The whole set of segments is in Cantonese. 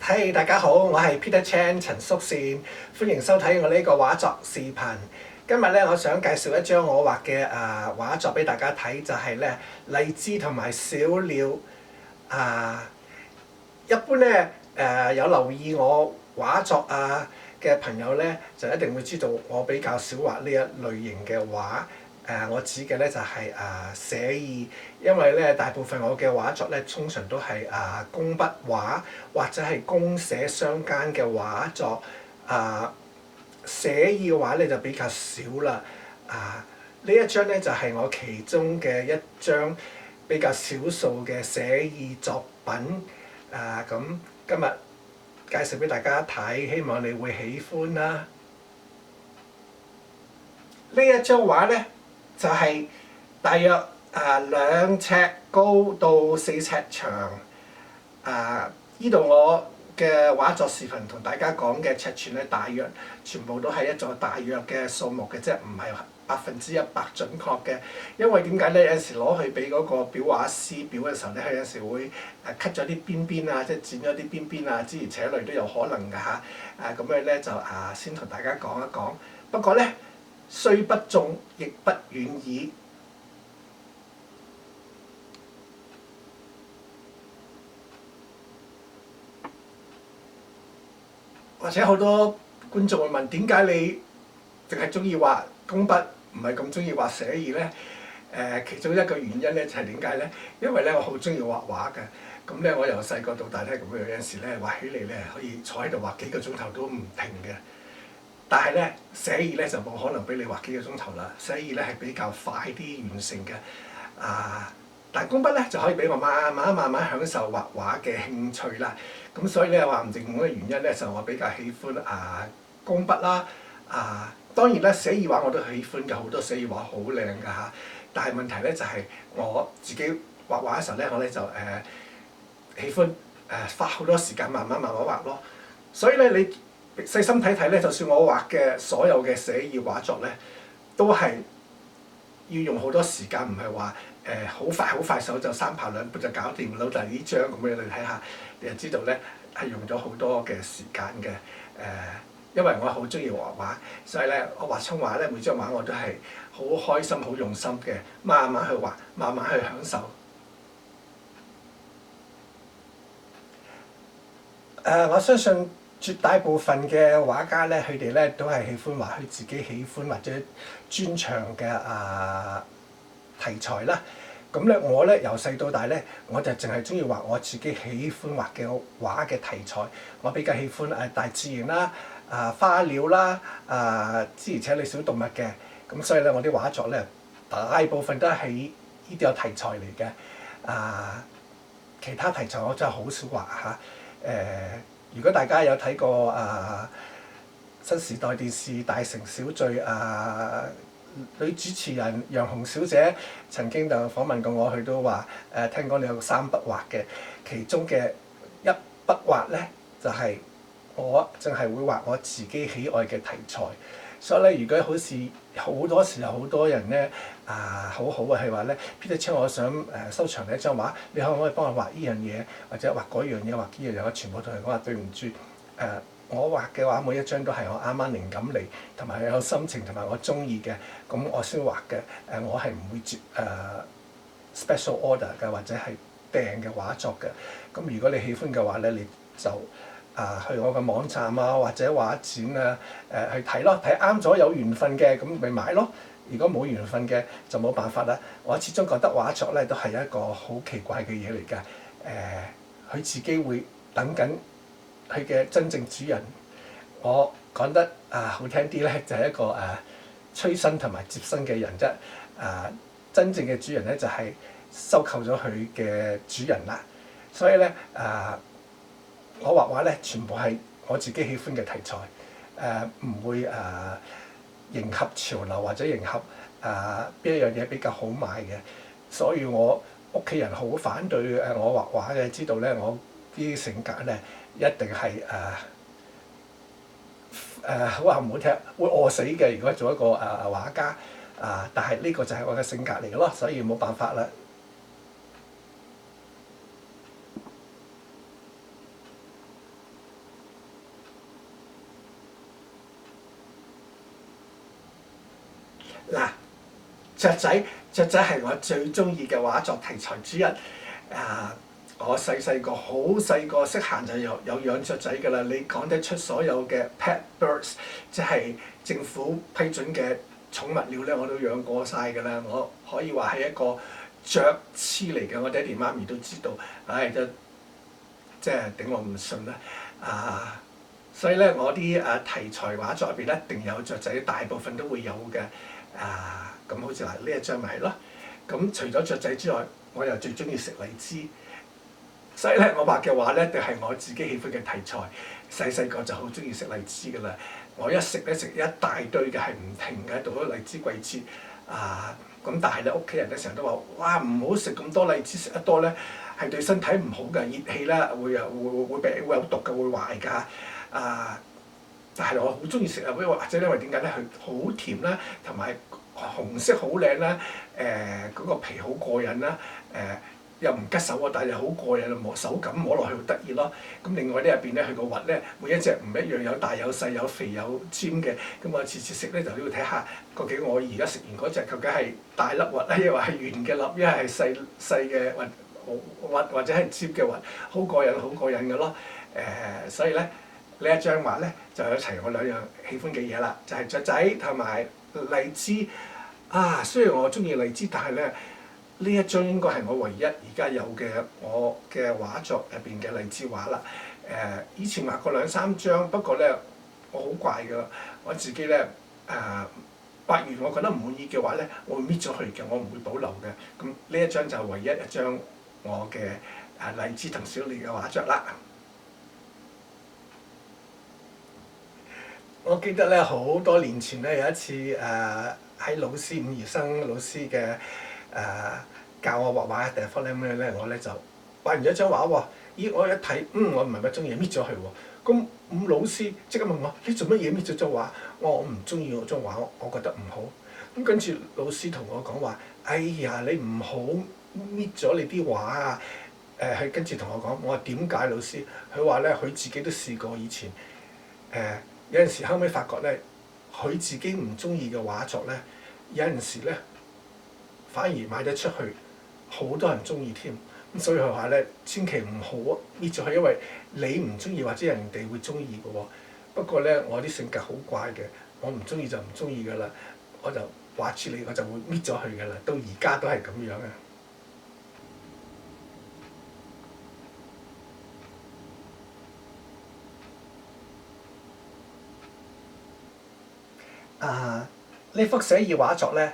Hey，大家好，我係 Peter Chan 陳淑善，歡迎收睇我呢個畫作視頻。今日咧，我想介紹一張我畫嘅畫作俾大家睇，就係咧荔枝同埋小鳥一般咧有留意我畫作嘅朋友咧，就一定會知道我比較少畫呢一類型嘅畫。我指嘅咧就係寫意，因為咧大部分我嘅畫作咧通常都係工筆畫或者係公寫相間嘅畫作。寫意嘅畫咧就比較少啦。呢一張咧就係我其中嘅一張比較少數嘅寫意作品。咁今日介紹俾大家睇，希望你會喜歡啦。呢一張畫咧就係大約2尺高到4尺長。呢度我嘅畫作視頻同大家講嘅尺寸咧，大約全部都係一座大約嘅數目嘅，即係唔係100%準確嘅。因為點解咧？有陣時攞去俾嗰個裱畫師裱嘅時候咧，佢有時會cut 咗啲邊邊即係剪咗啲邊邊諸如此類都有可能㗎嚇。咁樣咧就先同大家講一講。不過咧，雖不中，亦不遠矣。或者好多觀眾會問，點解你淨係中意畫工筆，唔係咁中意畫寫意咧？其中一個原因咧就係點解咧？因為咧我好中意畫畫嘅，咁咧我由細個到大咧咁樣，有陣時咧畫起嚟咧可以坐喺度畫幾個鐘頭都唔停嘅。但係咧寫意咧就冇可能俾你畫幾個鐘頭啦，寫意咧係比較快啲完成嘅。但係工筆咧就可以俾我慢慢享受畫畫嘅興趣啦。咁所以咧話唔定嘅原因咧就我比較喜歡工筆啦。當然咧寫意畫我都喜歡嘅，好多寫意畫好靚㗎嚇。但係問題咧就係我自己畫畫嘅時候咧，我咧就喜歡花好多時間慢慢畫咯。所以咧你細心睇睇咧，就算我畫嘅所有嘅寫意畫作咧，都係要用好多時間，唔係話好快手就3拍2撥就搞掂啦。但係呢張咁樣你睇下，你就知道咧係用咗好多嘅時間嘅。因為我好中意畫畫，所以咧我畫親畫咧每張畫我都係好開心、好用心嘅，慢慢去畫，慢慢去享受。我相信絕大部分嘅畫家咧，佢哋咧都係喜歡畫佢自己喜歡或者專長嘅題材啦。咁咧我咧由細到大咧，我就淨係中意畫我自己喜歡畫嘅畫嘅題材。我比較喜歡大自然啦、花鳥啦、諸如此類小動物嘅。咁所以咧我啲畫作咧大部分都係呢啲有題材嚟嘅。其他題材我真係好少畫嚇。如果大家有睇過新時代電視《大城小聚》女主持人楊紅小姐曾經就訪問過我，佢都話聽講你有3筆畫嘅，其中嘅1筆畫咧就係我淨係會畫我自己喜愛嘅題材。所以咧，如果好似好多時候好多人咧好好係話咧 Peter Chan，我想收藏你一張畫，你可唔可以幫我畫呢樣嘢，或者畫嗰樣嘢，畫呢樣嘢？我全部同佢講話對唔住，我畫嘅畫每一張都係我啱啱靈感嚟，同埋有心情同埋我中意嘅，咁我先畫嘅。我係唔會接special order 嘅，或者係訂嘅畫作嘅。咁如果你喜歡嘅話咧，你就去我嘅網站或者畫展去睇咯，睇啱咗有緣分嘅咁咪買咯。如果冇緣分嘅就冇辦法啦。我始終覺得畫作咧都係一個好奇怪嘅嘢嚟㗎。佢自己會等緊佢嘅真正主人。我講得好聽啲咧，就係一個催生同埋接生嘅人啫。真正嘅主人咧就係收購咗佢嘅主人啦。所以咧我畫畫咧全部係我自己喜歡嘅題材，唔會迎合潮流或者迎合邊一樣嘢比較好賣嘅。所以我屋企人好反對我畫畫嘅，知道咧我啲性格咧一定係好話唔好聽，會餓死嘅。如果做一個畫家但係呢個就係我嘅性格嚟嘅咯，所以冇辦法啦。雀仔係我最中意嘅畫作題材之一。我細個好細個識行就有養雀仔㗎啦。你講得出所有嘅 pet birds，即係政府批准嘅寵物鳥咧，我都養過晒㗎啦。我可以話係一個雀痴嚟嘅，我爹哋媽咪都知道。即係頂我唔順啦。所以咧，我啲題材畫作入邊一定有雀仔，大部分都會有嘅。咁好似嗱呢一張咪係咯。咁除咗雀仔之外，我又最中意食荔枝。所以咧，我畫嘅畫咧，就係我自己喜歡嘅題材。細個就好中意食荔枝㗎啦。我一食咧食一大堆嘅，係唔停嘅。到咗荔枝季節，咁但係咧，屋企人咧成日都話：哇，唔好食咁多荔枝，食得多咧係對身體唔好㗎，熱氣啦，會有毒㗎，會壞㗎。但係我好中意食啊，或者因為點解咧？佢好甜啦，同埋紅色好靚啦，嗰個皮好過癮啦，又唔吉手喎，但係又好過癮，手感摸落去好得意咯。咁另外呢入邊咧，佢個核咧每一隻唔一樣，有大有細，有肥有尖嘅。咁我次次食咧就要睇下究竟我而家食完嗰隻究竟係大粒核咧，抑或係圓嘅粒，抑係細嘅核或者係尖嘅核，好過癮嘅咯。所以咧呢一張畫咧就有齊我兩樣喜歡嘅嘢啦，就係雀仔同埋荔枝。雖然我中意荔枝，但係咧呢一張應該係我唯一而家有嘅我嘅畫作入邊嘅荔枝畫啦。以前畫過兩三張，不過咧我好怪㗎，我自己咧畫完我覺得唔滿意嘅話咧，我會搣咗佢嘅，我唔會保留嘅。咁呢一張就唯一一張我嘅荔枝同小鳥嘅畫作啦。我記得咧好多年前咧有一次喺老師伍宜生老師嘅教我畫畫嘅地方咧，我咧就畫完咗張畫喎。咦，我一睇，我唔係乜中意，搣咗佢喎。咁伍老師即刻問我：你做乜嘢搣咗張畫？我唔中意嗰張畫，我覺得唔好。咁跟住老師同我講話：哎呀，你唔好搣咗你啲畫啊！佢跟住同我講，我話點解老師？佢話咧，佢自己都試過以前有陣時後尾發覺咧，佢自己唔中意嘅畫作咧，有陣時咧反而賣得出去，好多人中意添。咁所以佢話咧，千祈唔好搣咗佢，因為你唔中意或者人哋會中意嘅喎。不過咧，我啲性格好怪嘅，我唔中意就唔中意㗎啦，我就畫住你，我就會搣咗佢㗎啦。到而家都係咁樣嘅。呢幅寫意畫作咧，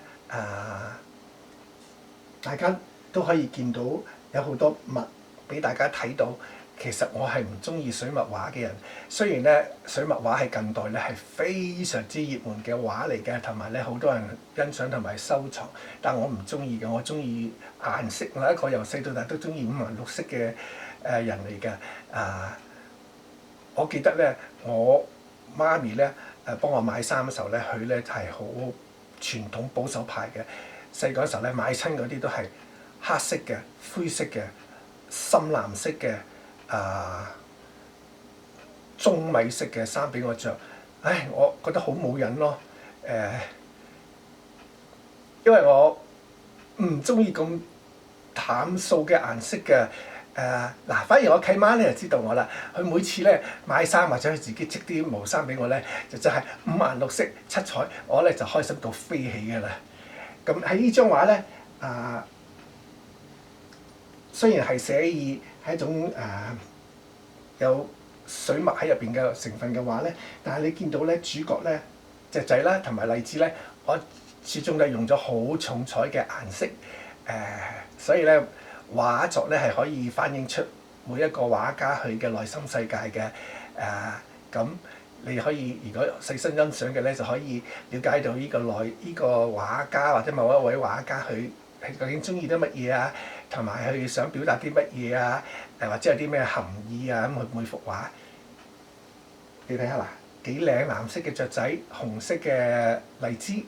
大家都可以見到有好多物俾大家睇到。其實我係唔中意水墨畫嘅人，雖然咧水墨畫係近代咧係非常之熱門嘅畫嚟嘅，同埋咧好多人欣賞同埋收藏，但我唔中意嘅。我中意顏色，我一個由細到大都中意五顏六色嘅人嚟嘅。我記得咧，我媽咪咧幫我買衫嘅時候咧，佢咧係好傳統保守派嘅。細個嗰時候咧買親嗰啲都係黑色嘅、灰色嘅、深藍色嘅、棕米色嘅衫俾我着。我覺得好冇癮咯。因為我唔中意咁淡素嘅顏色嘅。反而我契媽咧就知道我啦。佢每次咧買衫或者佢自己織啲毛衫俾我咧，就真係五顏六色七彩，我咧就開心到飛起㗎啦。咁喺呢張畫咧，雖然係寫意，係一種有水墨喺入邊嘅成分嘅畫咧，但係你見到咧主角咧隻仔啦同埋荔枝咧，我始終咧用咗好重彩嘅顏色。所以咧畫作咧係可以反映出每一個畫家佢嘅內心世界嘅。咁你可以如果細心欣賞嘅咧，就可以了解到呢個畫家或者某一位畫家佢究竟中意啲乜嘢啊，同埋佢想表達啲乜嘢啊，或者有啲咩含義啊。咁佢每幅畫，你睇下嗱，幾靚，藍色嘅雀仔，紅色嘅荔枝。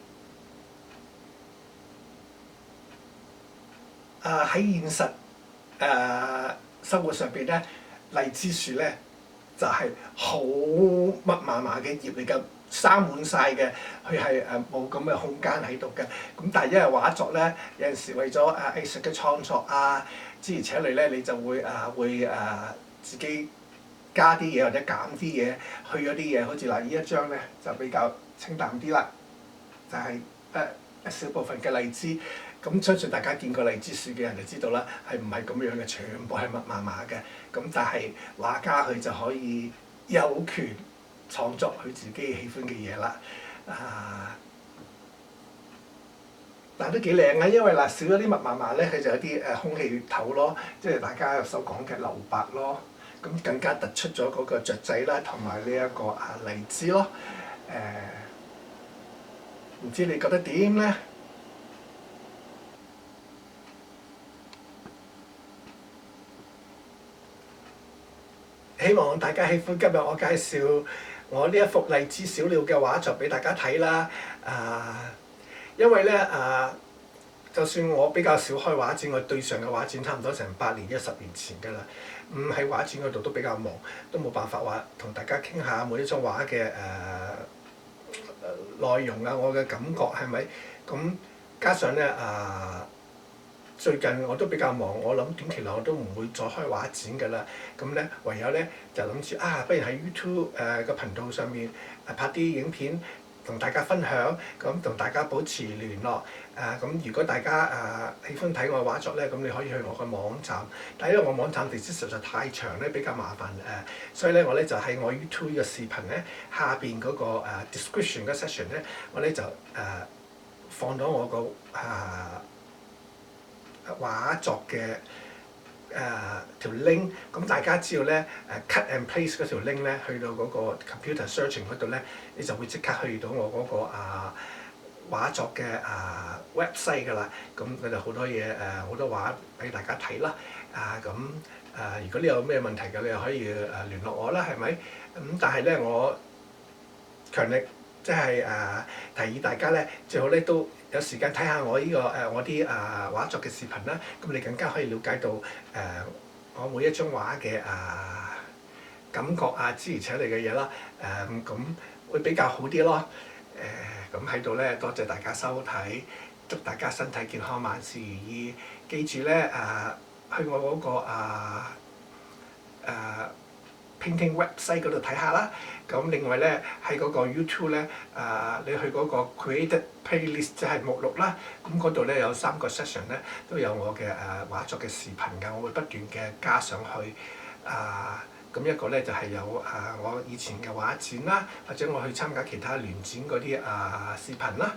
喺現實生活上邊咧，荔枝樹咧就係好密麻麻嘅葉嚟㗎，生滿晒嘅，佢係冇咁嘅空間喺度嘅。咁但係因為畫作咧，有陣時為咗藝術嘅創作啊，諸如此類咧，你就會自己加啲嘢或者減啲嘢，去咗啲嘢。好似嗱，呢一張咧就比較清淡啲啦，就係一小部分嘅荔枝。咁相信大家見過荔枝樹嘅人就知道啦，係唔係咁樣嘅？全部係密麻麻嘅。咁但係畫家佢就可以有權創作佢自己喜歡嘅嘢啦。但係都幾靚啊，因為嗱少咗啲密麻麻咧，佢就有啲空氣透咯，即係大家所講嘅留白咯。咁更加突出咗嗰個雀仔啦，同埋呢一個荔枝咯。唔知你覺得點咧？希望大家喜歡今日我介紹我呢一幅荔枝小鳥嘅畫作俾大家睇啦。因為咧就算我比較少開畫展，我對上嘅畫展差唔多成8年、10年前㗎啦。喺畫展嗰度都比較忙，都冇辦法話同大家傾下每一張畫嘅內容啊，我嘅感覺係咪？咁加上咧最近我都比較忙，我諗短期內我都唔會再開畫展㗎啦。咁咧唯有咧就諗住不如喺 YouTube 個頻道上面拍啲影片同大家分享，咁同大家保持聯絡。咁如果大家喜歡睇我嘅畫作咧，咁你可以去我嘅網站。但係因為我網站地址實在太長咧，比較麻煩所以咧我咧就喺我 YouTube 嘅視頻咧下邊嗰個description 嘅 section 咧，我咧就放咗我個畫作嘅條 link，咁大家只要咧cut and paste 嗰條 link 咧，去到嗰個 computer searching 嗰度咧，你就會即刻去到我嗰個畫作嘅website 㗎啦。咁佢就好多嘢好多畫俾大家睇啦。如果你有咩問題嘅，你又可以聯絡我啦，係咪？但係咧，我強力即係提議大家咧，最好咧都有時間睇下我呢我啲畫作嘅視頻啦。咁你更加可以了解到我每一張畫嘅感覺諸如此類嘅嘢啦。咁會比較好啲咯。咁喺度咧，多謝大家收睇，祝大家身體健康，萬事如意。記住咧去我嗰個painting website 嗰度睇下啦。咁另外咧喺嗰個 YouTube 咧你去嗰個 created playlist 即係目錄啦。咁嗰度咧有3個 section 咧都有我嘅畫作嘅視頻㗎，我會不斷嘅加上去。咁一個咧就係有我以前嘅畫展啦，或者我去參加其他聯展嗰啲視頻啦，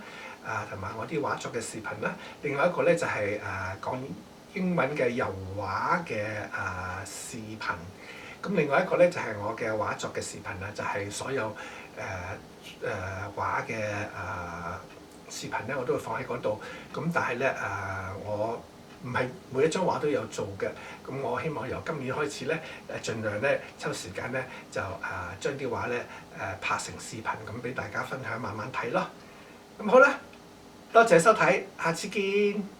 同埋我啲畫作嘅視頻啦。另外一個咧就係講英文嘅油畫嘅視頻。咁另外一個咧就係我嘅畫作嘅視頻啦，就係所有畫嘅視頻咧，我都會放喺嗰度。咁但係咧我唔係每一張畫都有做嘅。咁我希望由今年開始咧盡量咧抽時間咧就將啲畫咧拍成視頻咁俾大家分享，慢慢睇咯。咁好啦，多謝收睇，下次見。